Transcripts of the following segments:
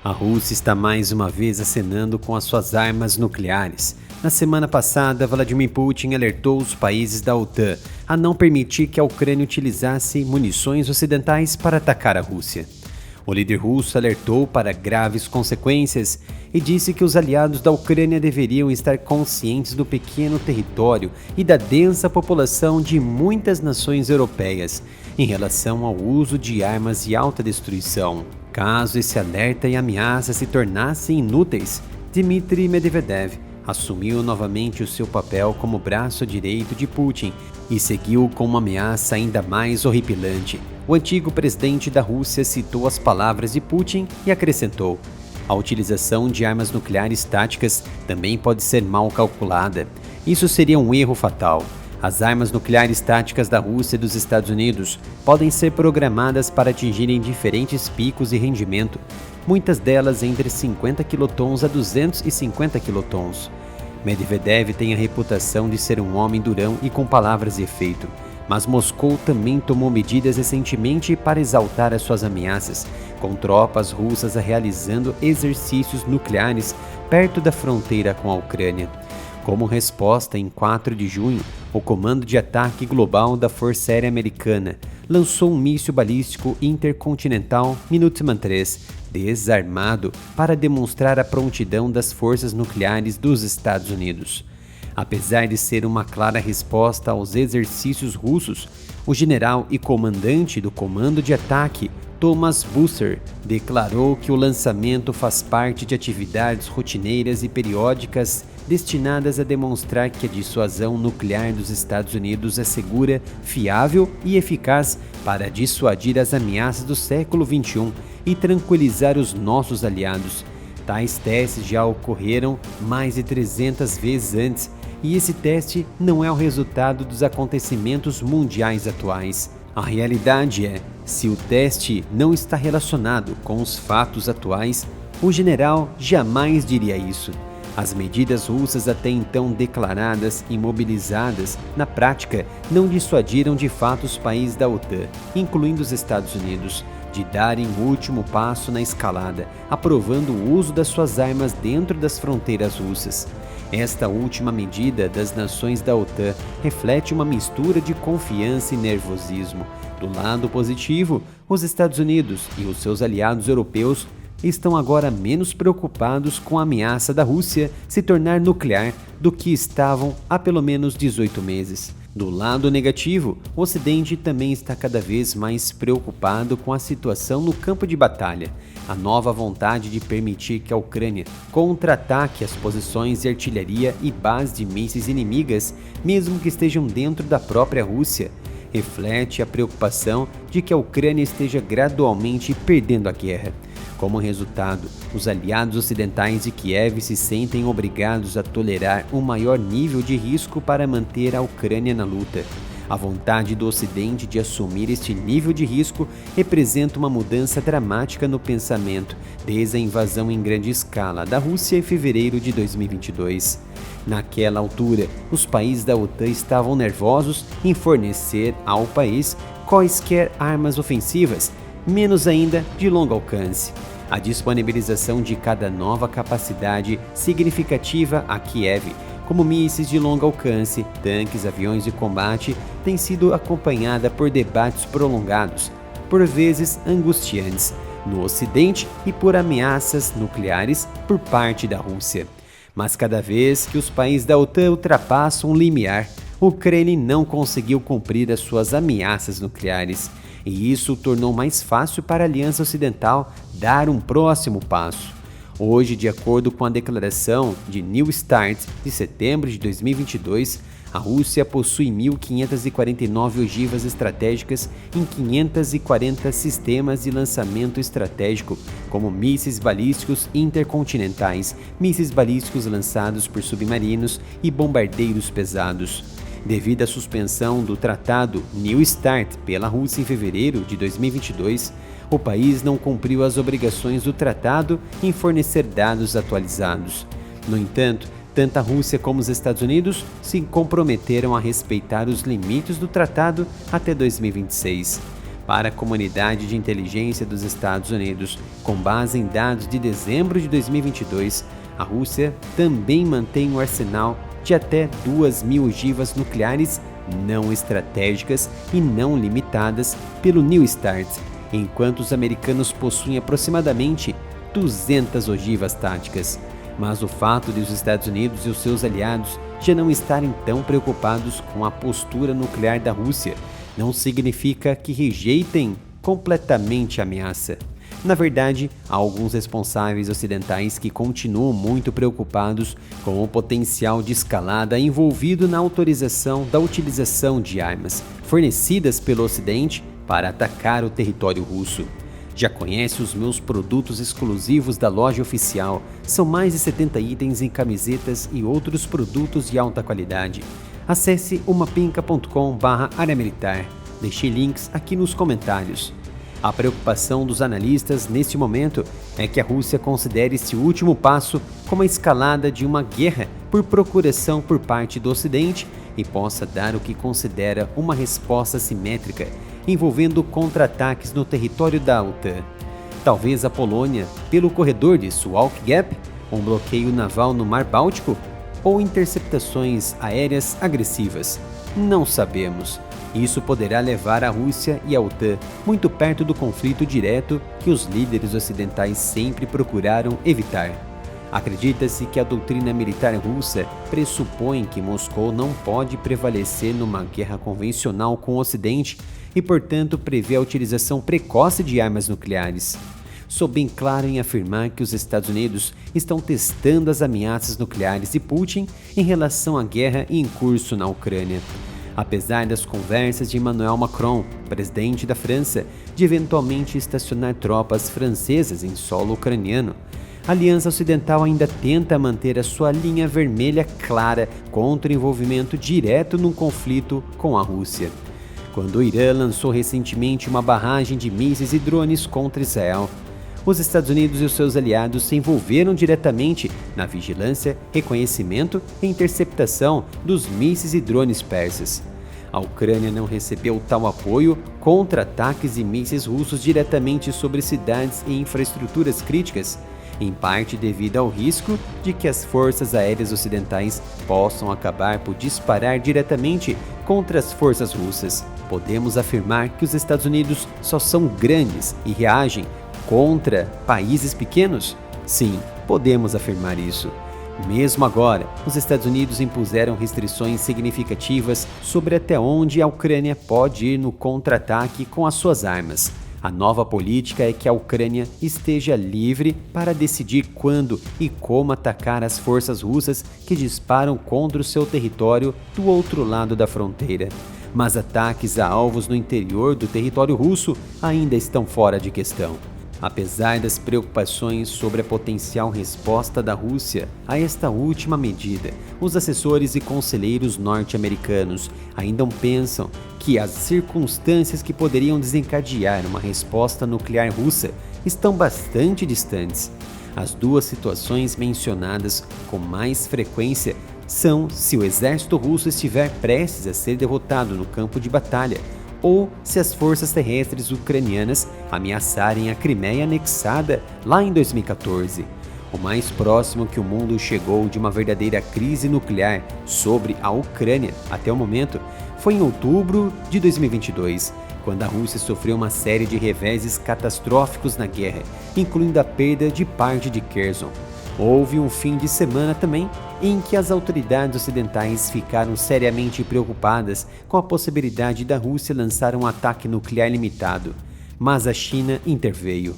A Rússia está mais uma vez acenando com as suas armas nucleares. Na semana passada, Vladimir Putin alertou os países da OTAN a não permitir que a Ucrânia utilizasse munições ocidentais para atacar a Rússia. O líder russo alertou para graves consequências e disse que os aliados da Ucrânia deveriam estar conscientes do pequeno território e da densa população de muitas nações europeias em relação ao uso de armas de alta destruição. Caso esse alerta e ameaça se tornassem inúteis, Dmitry Medvedev assumiu novamente o seu papel como braço direito de Putin e seguiu com uma ameaça ainda mais horripilante. O antigo presidente da Rússia citou as palavras de Putin e acrescentou: "A utilização de armas nucleares táticas também pode ser mal calculada. Isso seria um erro fatal. As armas nucleares táticas da Rússia e dos Estados Unidos podem ser programadas para atingirem diferentes picos de rendimento, muitas delas entre 50 quilotons a 250 quilotons. Medvedev tem a reputação de ser um homem durão e com palavras de efeito, mas Moscou também tomou medidas recentemente para exaltar as suas ameaças, com tropas russas realizando exercícios nucleares perto da fronteira com a Ucrânia. Como resposta, em 4 de junho, o Comando de Ataque Global da Força Aérea Americana lançou um míssil balístico intercontinental Minuteman III, desarmado, para demonstrar a prontidão das forças nucleares dos Estados Unidos. Apesar de ser uma clara resposta aos exercícios russos, o general e comandante do Comando de Ataque, Thomas Busser, declarou que o lançamento faz parte de atividades rotineiras e periódicas destinadas a demonstrar que a dissuasão nuclear dos Estados Unidos é segura, fiável e eficaz para dissuadir as ameaças do século XXI e tranquilizar os nossos aliados. Tais testes já ocorreram mais de 300 vezes antes, e esse teste não é o resultado dos acontecimentos mundiais atuais. A realidade é, se o teste não está relacionado com os fatos atuais, o general jamais diria isso. As medidas russas até então declaradas e mobilizadas, na prática, não dissuadiram de fato os países da OTAN, incluindo os Estados Unidos, de darem o último passo na escalada, aprovando o uso das suas armas dentro das fronteiras russas. Esta última medida das nações da OTAN reflete uma mistura de confiança e nervosismo. Do lado positivo, os Estados Unidos e os seus aliados europeus estão agora menos preocupados com a ameaça da Rússia se tornar nuclear do que estavam há pelo menos 18 meses. Do lado negativo, o Ocidente também está cada vez mais preocupado com a situação no campo de batalha. A nova vontade de permitir que a Ucrânia contra-ataque as posições de artilharia e bases de mísseis inimigas, mesmo que estejam dentro da própria Rússia, reflete a preocupação de que a Ucrânia esteja gradualmente perdendo a guerra. Como resultado, os aliados ocidentais de Kiev se sentem obrigados a tolerar um maior nível de risco para manter a Ucrânia na luta. A vontade do Ocidente de assumir este nível de risco representa uma mudança dramática no pensamento desde a invasão em grande escala da Rússia em fevereiro de 2022. Naquela altura, os países da OTAN estavam nervosos em fornecer ao país quaisquer armas ofensivas, menos ainda de longo alcance. A disponibilização de cada nova capacidade significativa a Kiev, como mísseis de longo alcance, tanques, aviões de combate, tem sido acompanhada por debates prolongados, por vezes angustiantes, no Ocidente e por ameaças nucleares por parte da Rússia. Mas cada vez que os países da OTAN ultrapassam o limiar, o Kremlin não conseguiu cumprir as suas ameaças nucleares, e isso tornou mais fácil para a Aliança Ocidental dar um próximo passo. Hoje, de acordo com a declaração de New START de setembro de 2022, a Rússia possui 1.549 ogivas estratégicas em 540 sistemas de lançamento estratégico, como mísseis balísticos intercontinentais, mísseis balísticos lançados por submarinos e bombardeiros pesados. Devido à suspensão do Tratado New START pela Rússia em fevereiro de 2022, o país não cumpriu as obrigações do tratado em fornecer dados atualizados. No entanto, tanto a Rússia como os Estados Unidos se comprometeram a respeitar os limites do tratado até 2026. para a comunidade de inteligência dos Estados Unidos. Com base em dados de dezembro de 2022, a Rússia também mantém um arsenal de até 2.000 ogivas nucleares não estratégicas e não limitadas pelo New START, enquanto os americanos possuem aproximadamente 200 ogivas táticas. Mas o fato de os Estados Unidos e os seus aliados já não estarem tão preocupados com a postura nuclear da Rússia não significa que rejeitem completamente a ameaça. Na verdade, há alguns responsáveis ocidentais que continuam muito preocupados com o potencial de escalada envolvido na autorização da utilização de armas fornecidas pelo Ocidente para atacar o território russo. Já conhece os meus produtos exclusivos da loja oficial? São mais de 70 itens em camisetas e outros produtos de alta qualidade. Acesse umapinca.com/área militar. Deixei links aqui nos comentários. A preocupação dos analistas neste momento é que a Rússia considere esse último passo como a escalada de uma guerra por procuração por parte do Ocidente e possa dar o que considera uma resposta simétrica, envolvendo contra-ataques no território da OTAN. Talvez a Polônia, pelo corredor de Suwalk Gap, um bloqueio naval no Mar Báltico, ou interceptações aéreas agressivas. Não sabemos. Isso poderá levar a Rússia e a OTAN muito perto do conflito direto que os líderes ocidentais sempre procuraram evitar. Acredita-se que a doutrina militar russa pressupõe que Moscou não pode prevalecer numa guerra convencional com o Ocidente e, portanto, prevê a utilização precoce de armas nucleares. Sou bem claro em afirmar que os Estados Unidos estão testando as ameaças nucleares de Putin em relação à guerra em curso na Ucrânia. Apesar das conversas de Emmanuel Macron, presidente da França, de eventualmente estacionar tropas francesas em solo ucraniano, a Aliança Ocidental ainda tenta manter a sua linha vermelha clara contra o envolvimento direto num conflito com a Rússia. Quando o Irã lançou recentemente uma barragem de mísseis e drones contra Israel, os Estados Unidos e os seus aliados se envolveram diretamente na vigilância, reconhecimento e interceptação dos mísseis e drones persas. A Ucrânia não recebeu tal apoio contra ataques e mísseis russos diretamente sobre cidades e infraestruturas críticas, em parte devido ao risco de que as forças aéreas ocidentais possam acabar por disparar diretamente contra as forças russas. Podemos afirmar que os Estados Unidos só são grandes e reagem contra países pequenos? Sim, podemos afirmar isso. Mesmo agora, os Estados Unidos impuseram restrições significativas sobre até onde a Ucrânia pode ir no contra-ataque com as suas armas. A nova política é que a Ucrânia esteja livre para decidir quando e como atacar as forças russas que disparam contra o seu território do outro lado da fronteira. Mas ataques a alvos no interior do território russo ainda estão fora de questão. Apesar das preocupações sobre a potencial resposta da Rússia a esta última medida, os assessores e conselheiros norte-americanos ainda pensam que as circunstâncias que poderiam desencadear uma resposta nuclear russa estão bastante distantes. As duas situações mencionadas com mais frequência são se o exército russo estiver prestes a ser derrotado no campo de batalha, ou se as forças terrestres ucranianas ameaçarem a Crimeia anexada lá em 2014. O mais próximo que o mundo chegou de uma verdadeira crise nuclear sobre a Ucrânia até o momento foi em outubro de 2022, quando a Rússia sofreu uma série de reveses catastróficos na guerra, incluindo a perda de parte de Kherson. Houve um fim de semana também em que as autoridades ocidentais ficaram seriamente preocupadas com a possibilidade da Rússia lançar um ataque nuclear limitado, mas a China interveio.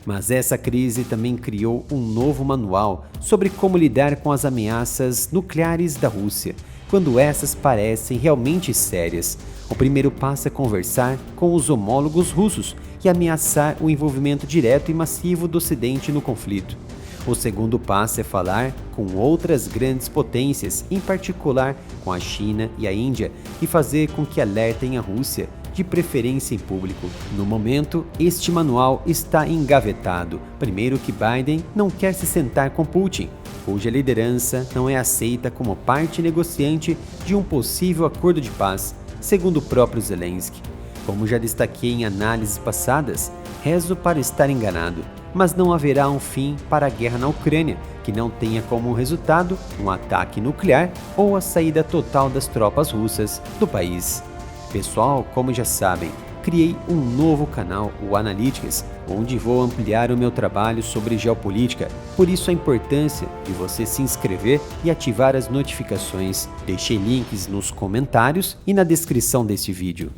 Mas essa crise também criou um novo manual sobre como lidar com as ameaças nucleares da Rússia, quando essas parecem realmente sérias. O primeiro passo é conversar com os homólogos russos e ameaçar o envolvimento direto e massivo do Ocidente no conflito. O segundo passo é falar com outras grandes potências, em particular com a China e a Índia, e fazer com que alertem a Rússia, de preferência em público. No momento, este manual está engavetado. Primeiro que Biden não quer se sentar com Putin, cuja liderança não é aceita como parte negociante de um possível acordo de paz, segundo o próprio Zelensky. Como já destaquei em análises passadas, rezo para estar enganado, mas não haverá um fim para a guerra na Ucrânia que não tenha como resultado um ataque nuclear ou a saída total das tropas russas do país. Pessoal, como já sabem, criei um novo canal, o Analytics, onde vou ampliar o meu trabalho sobre geopolítica, por isso a importância de você se inscrever e ativar as notificações. Deixei links nos comentários e na descrição deste vídeo.